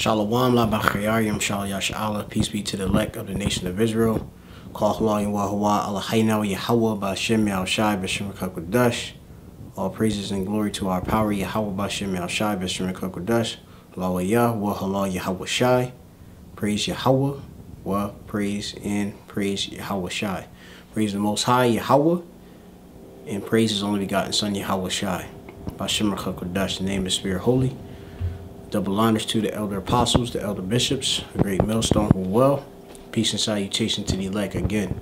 Shalom la b'chayayim shal yash Allah. Peace be to the elect of the nation of Israel. Call Halayim wa Hawa Allahayna Yahweh B'Shem Yahushai B'Shem Kakodash. All praises and glory to our power Yahweh B'Shem Yahushai B'Shem Kakodash. Allah Yah wa Halal Yahweh Shai. Praise Yahweh wa praise Yahweh Shai. Praise the Most High Yahweh and praise His only begotten Son Yahweh Shai. B'Shem Kakodash, the name of the Spirit Holy. Double honors to the elder apostles, the elder bishops, the great millstone who well. Peace and salutation to the elect again.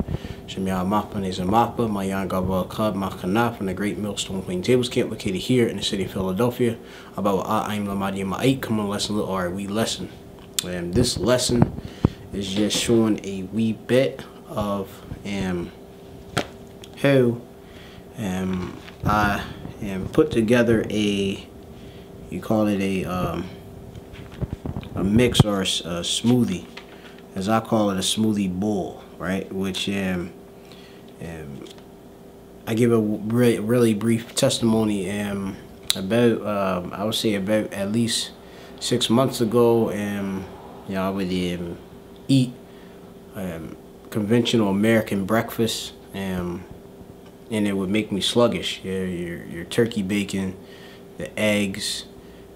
Shemya Mappa Nezamappa, Mayan Gabal Club, Makanaf, and the great millstone PLAINTABLES camp located here in the city of Philadelphia. About I'm Lamadi Ma'ait. Come on, lesson little. Alright, we lesson. And this lesson is just showing a wee bit of how I put together a, you call it a mix or a smoothie, as I call it, a smoothie bowl, right? Which I give a really brief testimony about I would say about at least 6 months ago. You know, I would eat conventional American breakfast, and it would make me sluggish. Your turkey bacon, the eggs,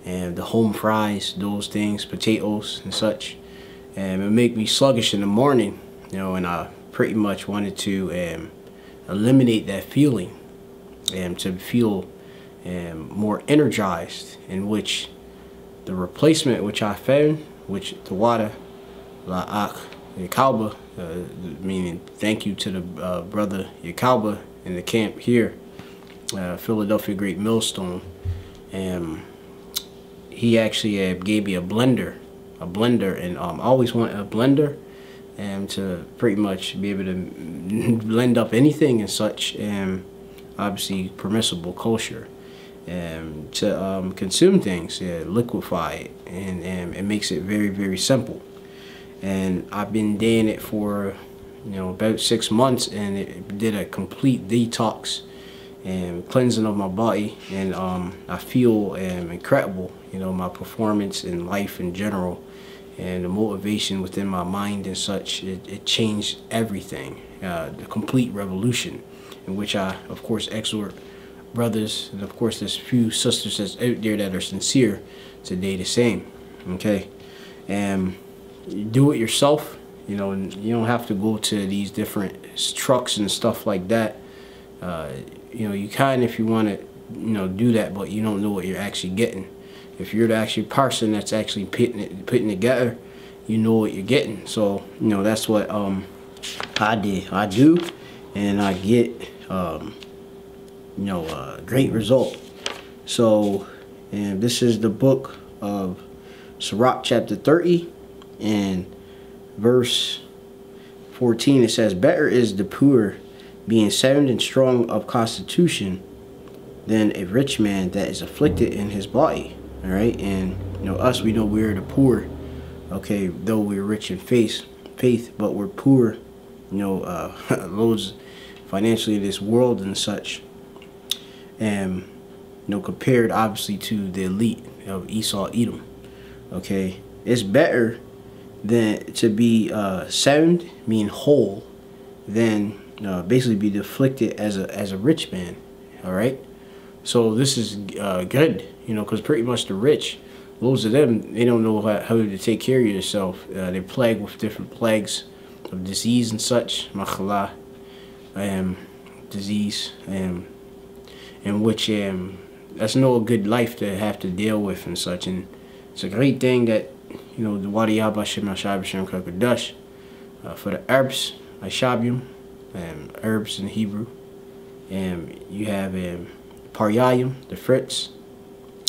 and the home fries, those things, potatoes and such, and it make me sluggish in the morning, you know. And I pretty much wanted to eliminate that feeling and to feel more energized, in which the replacement which I found, which the water la'ak Yakalba, meaning thank you to the brother Yakalba in the camp here, Philadelphia Great Millstone. He actually gave me a blender, and I always wanted a blender to pretty much be able to blend up anything and such, obviously permissible kosher, to consume things, liquefy it, and it makes it very, very simple. And I've been doing it for, you know, about 6 months, and it did a complete detox and cleansing of my body, and I feel incredible. You know, my performance in life in general, and the motivation within my mind and such, it changed everything. The complete revolution, in which I, of course, exhort brothers, and of course there's few sisters that's out there that are sincere to do the same. Okay, and do it yourself. You know, and you don't have to go to these different trucks and stuff like that. You know, you can if you want to, you know, do that, but you don't know what you're actually getting. If you're the actual person that's actually putting together, you know what you're getting. So, you know, that's what I do, and I get you know, a great result. So, and this is the book of Sirach chapter 30 and verse 14. It says, better is the poor being sound and strong of constitution than a rich man that is afflicted in his body. All right, and you know, us, we know we're the poor. Okay, though we're rich in faith, but we're poor, you know, loads financially in this world and such. And you know, compared obviously to the elite of Esau, Edom. Okay, it's better than to be sound, mean whole, than basically be afflicted as a rich man. All right, so this is good, you know, because pretty much the rich, most of them, they don't know how to take care of yourself. They're plagued with different plagues of disease and such, machallah, disease, in which that's no good life to have to deal with and such. And it's a great thing that, you know, the Wadi Yah B'Shem Yahushai B'Shem Kakodash, for the herbs, Ashabium, herbs in Hebrew, and you have Paryayim, the fruits,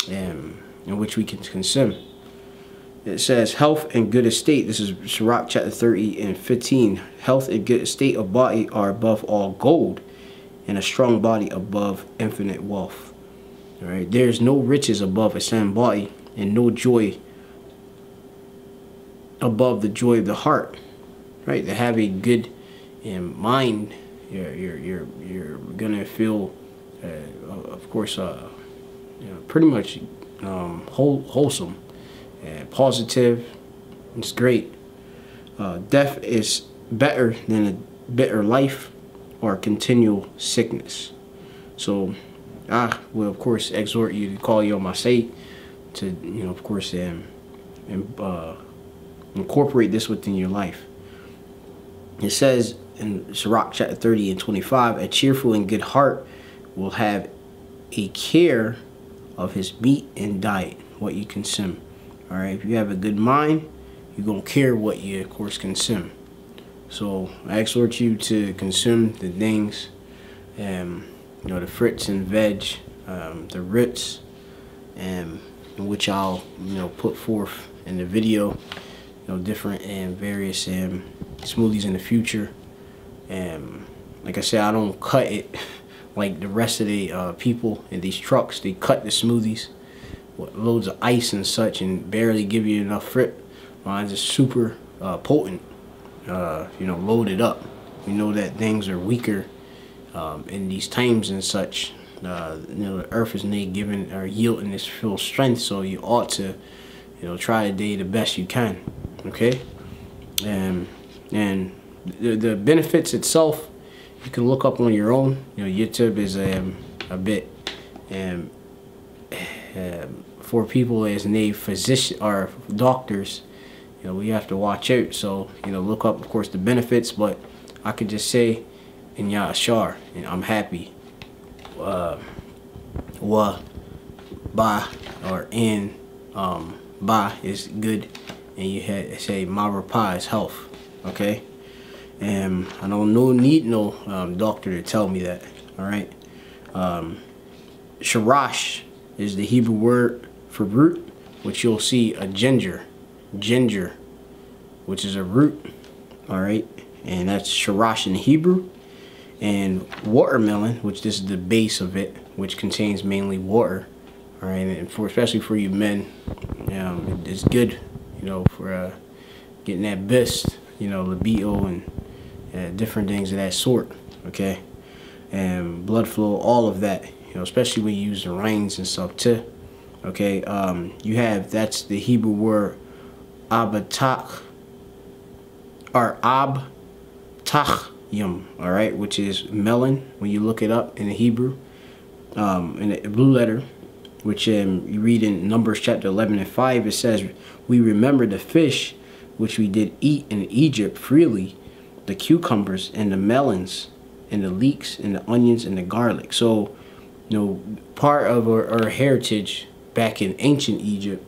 in which we can consume. It says health and good estate. This is Sirach chapter 30 and 15. Health and good estate of body are above all gold, and a strong body above infinite wealth. All right, there's no riches above a sound body, and no joy above the joy of the heart. Right, to have a good mind, you're gonna feel, of course, you know, pretty much wholesome and positive. It's great. Death is better than a bitter life or continual sickness. So I will of course exhort you to call Yom Masay to, you know, of course, incorporate this within your life. It says in Sirach chapter 30 and 25, a cheerful and good heart will have a care of his meat and diet, what you consume. All right, if you have a good mind, you're going to care what you, of course, consume. So I exhort you to consume the things, you know, the fruits and veg, the roots, which I'll, you know, put forth in the video, you know, different and various smoothies in the future. Like I said, I don't cut it like the rest of the people in these trucks. They cut the smoothies with loads of ice and such and barely give you enough fruit. Mine's is super potent, you know, loaded up. We know that things are weaker in these times and such. You know, the earth is not giving or yielding its full strength, so you ought to, you know, try today the best you can. Okay, and the benefits itself, you can look up on your own. You know, YouTube is a bit for people as a physician or doctors. You know, we have to watch out. So, you know, look up, of course, the benefits. But I could just say, in Ya Ashar, and I'm happy. Wa ba or in ba is good, and you had say marapa is health. Okay, and I don't need no doctor to tell me that. All right. Sharash is the Hebrew word for root, which you'll see a ginger, which is a root. All right, and that's sharash in Hebrew. And watermelon, which this is the base of it, which contains mainly water. All right, and especially for you men, it's good, you know, for getting that best, you know, libido and different things of that sort. Okay, and blood flow, all of that, you know, especially when you use the reins and stuff too. Okay, you have, that's the Hebrew word abatak or abtach. All right, which is melon when you look it up in the Hebrew, in the blue letter, which you read in Numbers chapter 11 and 5. It says, we remember the fish which we did eat in Egypt freely, the cucumbers and the melons and the leeks and the onions and the garlic. So, you know, part of our heritage back in ancient Egypt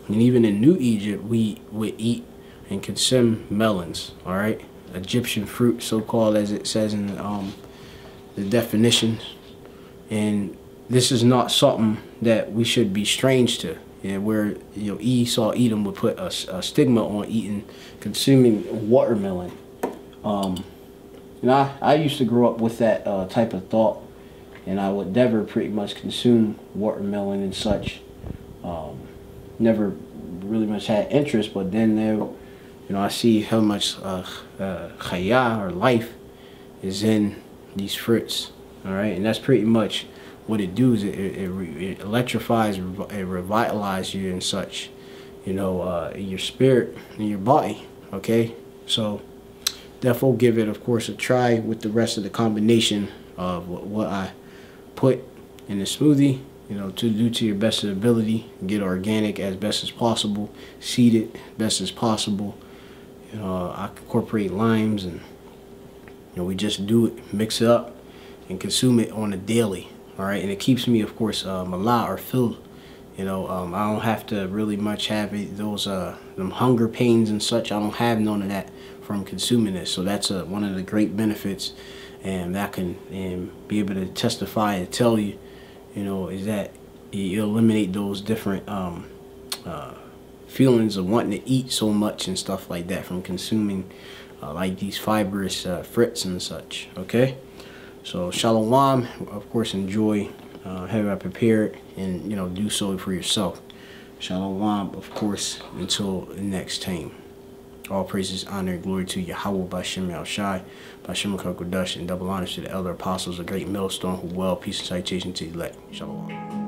and even in New Egypt, we would eat and consume melons. All right, Egyptian fruit, so-called, as it says in the definitions. And this is not something that we should be strange to. And where, you know, Esau Edom would put a stigma on consuming watermelon. And I used to grow up with that type of thought, and I would never pretty much consume watermelon and such. Never really much had interest, but then there, you know, I see how much chaya or life is in these fruits. All right, and that's pretty much what it does. It electrifies, it revitalizes you and such, you know, your spirit and your body. Okay, so therefore give it, of course, a try with the rest of the combination of what I put in the smoothie. You know, to do to your best of ability, get organic as best as possible, seed it best as possible. You know, I incorporate limes, and, you know, we just do it, mix it up, and consume it on a daily. All right, and it keeps me, of course, mala or filled. You know, I don't have to really much have those them hunger pains and such. I don't have none of that from consuming this. So that's one of the great benefits, and that can be able to testify and tell you, you know, is that you eliminate those different feelings of wanting to eat so much and stuff like that from consuming like these fibrous fruits and such. Okay, so shalom, of course, enjoy, have it prepared, and, you know, do so for yourself. Shalom, of course, until the next time. All praises, honor, and glory to Yahweh, Bashem Yahushai, Bashem Kakodash, and double honors to the elder apostles of Great Millstone, who well, peace and citation to the elect. Shalom.